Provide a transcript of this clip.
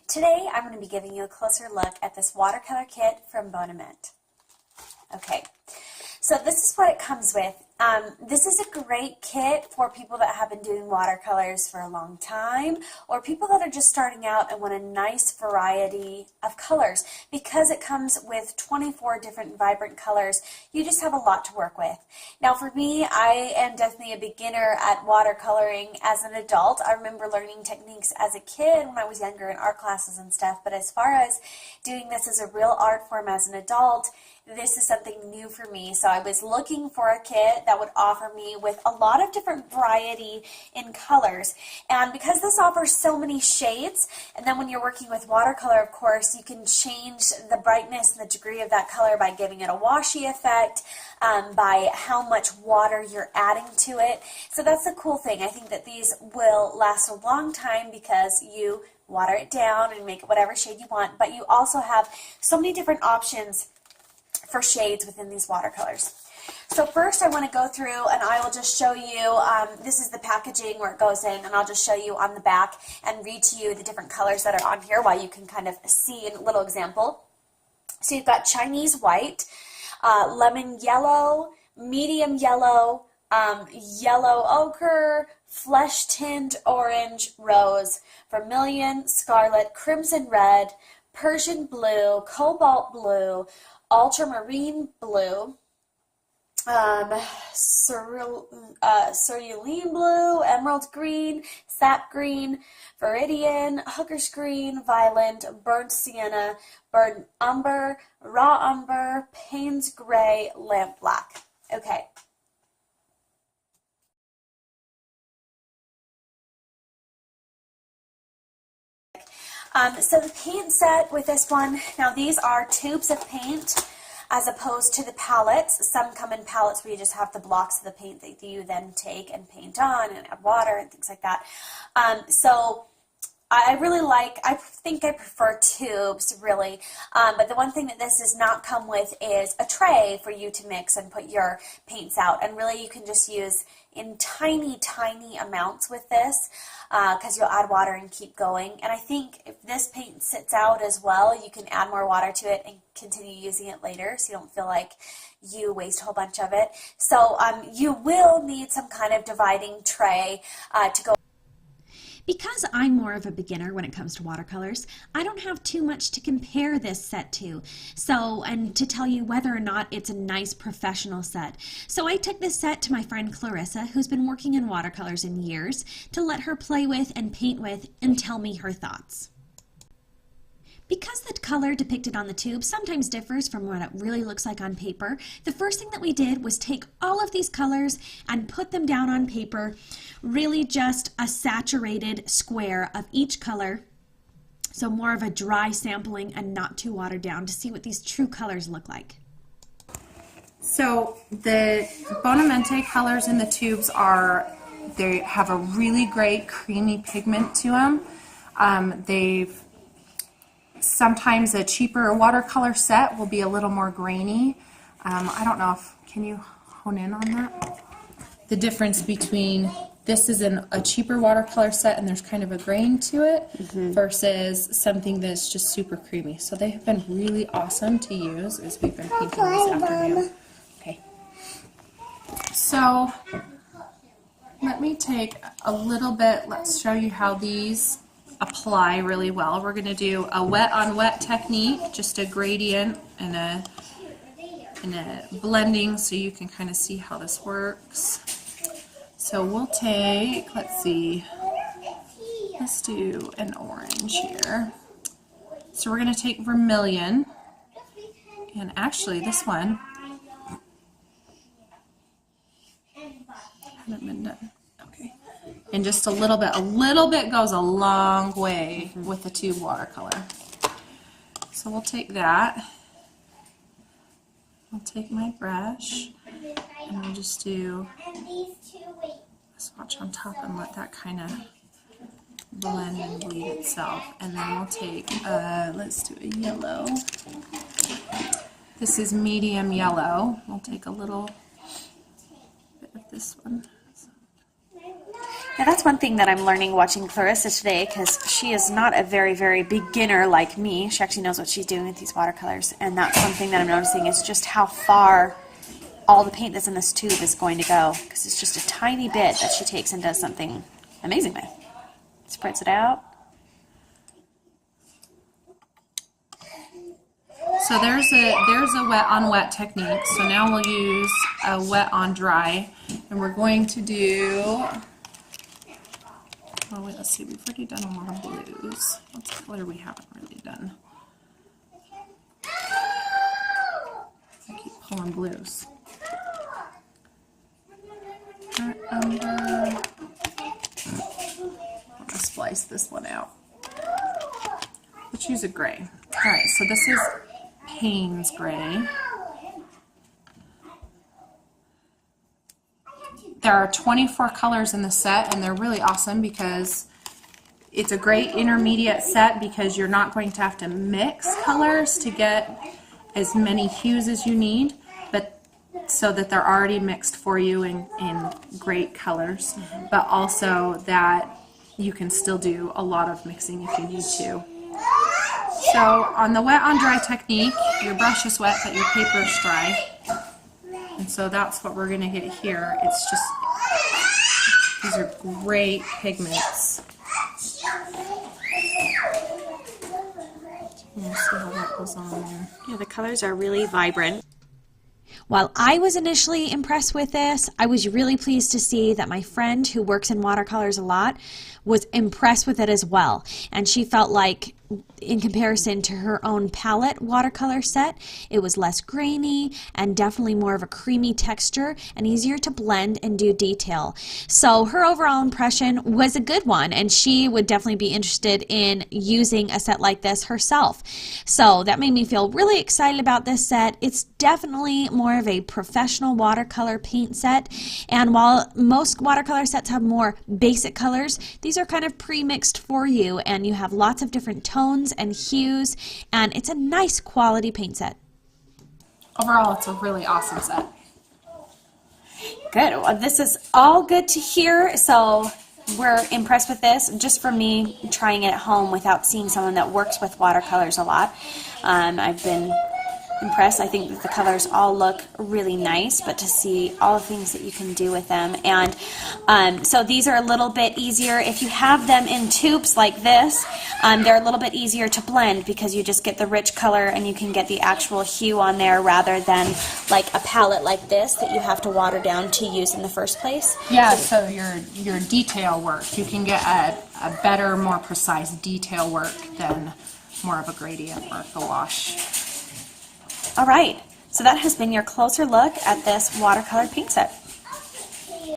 Today I'm going to be giving you a closer look at this watercolor kit from Bonament. Okay, so this is what it comes with. This is a great kit for people that have been doing watercolors for a long time, or people that are just starting out and want a nice variety of colors. Because it comes with 24 different vibrant colors, you just have a lot to work with. Now for me, I am definitely a beginner at watercoloring as an adult. I remember learning techniques as a kid when I was younger in art classes and stuff, but as far as doing this as a real art form as an adult, this is something new for me. So I was looking for a kit that would offer me with a lot of different variety in colors. And because this offers so many shades, and then when you're working with watercolor, of course, you can change the brightness and the degree of that color by giving it a washy effect, by how much water you're adding to it. So that's the cool thing. I think that these will last a long time because you water it down and make it whatever shade you want, but you also have so many different options for shades within these watercolors. So first I want to go through and I will just show you, this is the packaging where it goes in, and I'll just show you on the back and read to you the different colors that are on here while you can kind of see a little example. So you've got Chinese white, lemon yellow, medium yellow, yellow ochre, flesh tint, orange, rose, vermilion, scarlet, crimson red, Prussian blue, cobalt blue, ultramarine blue, cerulean blue, emerald green, sap green, viridian, hooker's green, violet, burnt sienna, burnt umber, raw umber, paynes gray, lamp black. Okay. So the paint set with this one, now these are tubes of paint as opposed to the palettes. Some come in palettes where you just have the blocks of the paint that you then take and paint on and add water and things like that. So I really like, I think I prefer tubes really, but the one thing that this does not come with is a tray for you to mix and put your paints out, and really you can just use in tiny amounts with this because you'll add water and keep going. And I think if this paint sits out as well, you can add more water to it and continue using it later so you don't feel like you waste a whole bunch of it. So you will need some kind of dividing tray to go. Because I'm more of a beginner when it comes to watercolors, I don't have too much to compare this set to, and to tell you whether or not it's a nice professional set. So I took this set to my friend Clarissa, who's been working in watercolors in years, to let her play with and paint with and tell me her thoughts. Because the color depicted on the tube sometimes differs from what it really looks like on paper, the first thing that we did was take all of these colors and put them down on paper, really just a saturated square of each color, so more of a dry sampling and not too watered down, to see what these true colors look like. So the Bonament colors in the tubes they have a really great creamy pigment to them. Sometimes a cheaper watercolor set will be a little more grainy. I don't know can you hone in on that? The difference between this is a cheaper watercolor set and there's kind of a grain to it versus something that's just super creamy. So they have been really awesome to use as we've been painting this afternoon. Okay. So let me take a little bit, let's show you how these apply really well. We're going to do a wet on wet technique, just a gradient and a blending so you can kind of see how this works. So we'll take, let's do an orange here. So we're going to take vermilion, and actually this one hasn't been done. Okay. And just a little bit goes a long way with the tube watercolor. So we'll take that. I'll take my brush and I'll just do a swatch on top and let that kind of blend and bleed itself. And then we'll take, let's do a yellow. This is medium yellow. We'll take a little bit of this one. Now that's one thing that I'm learning watching Clarissa today, because she is not a very, very beginner like me. She actually knows what she's doing with these watercolors, and that's one thing that I'm noticing is just how far all the paint that's in this tube is going to go, because it's just a tiny bit that she takes and does something amazing with. Spreads it out. So there's a wet on wet technique. So now we'll use a wet on dry, and we're going to do, oh wait, let's see, we've already done a lot of blues. What's the color we haven't really done? I keep pulling blues. Umber. I'll just splice this one out. Let's use a gray. Alright, so this is Paynes gray. There are 24 colors in the set, and they're really awesome because it's a great intermediate set because you're not going to have to mix colors to get as many hues as you need, but so that they're already mixed for you in great colors, but also that you can still do a lot of mixing if you need to. So on the wet on dry technique, your brush is wet but your paper is dry. And so that's what we're going to get here. It's just, these are great pigments. We'll see how that goes on there. Yeah, the colors are really vibrant. While I was initially impressed with this, I was really pleased to see that my friend who works in watercolors a lot was impressed with it as well. And she felt like, in comparison to her own palette watercolor set, it was less grainy and definitely more of a creamy texture and easier to blend and do detail. So her overall impression was a good one, and she would definitely be interested in using a set like this herself. So that made me feel really excited about this set. It's definitely more of a professional watercolor paint set, and while most watercolor sets have more basic colors, these are kind of pre-mixed for you, and you have lots of different tones and hues, and it's a nice quality paint set. Overall, it's a really awesome set. Good. Well, this is all good to hear. So we're impressed with this. Just for me, trying it at home without seeing someone that works with watercolors a lot, I've been impressed. I think that the colors all look really nice, but to see all the things that you can do with them. And so these are a little bit easier. If you have them in tubes like this, they're a little bit easier to blend because you just get the rich color and you can get the actual hue on there rather than like a palette like this that you have to water down to use in the first place. Yeah, so your detail work, you can get a better, more precise detail work than more of a gradient or a wash. All right, so that has been your closer look at this watercolor paint set.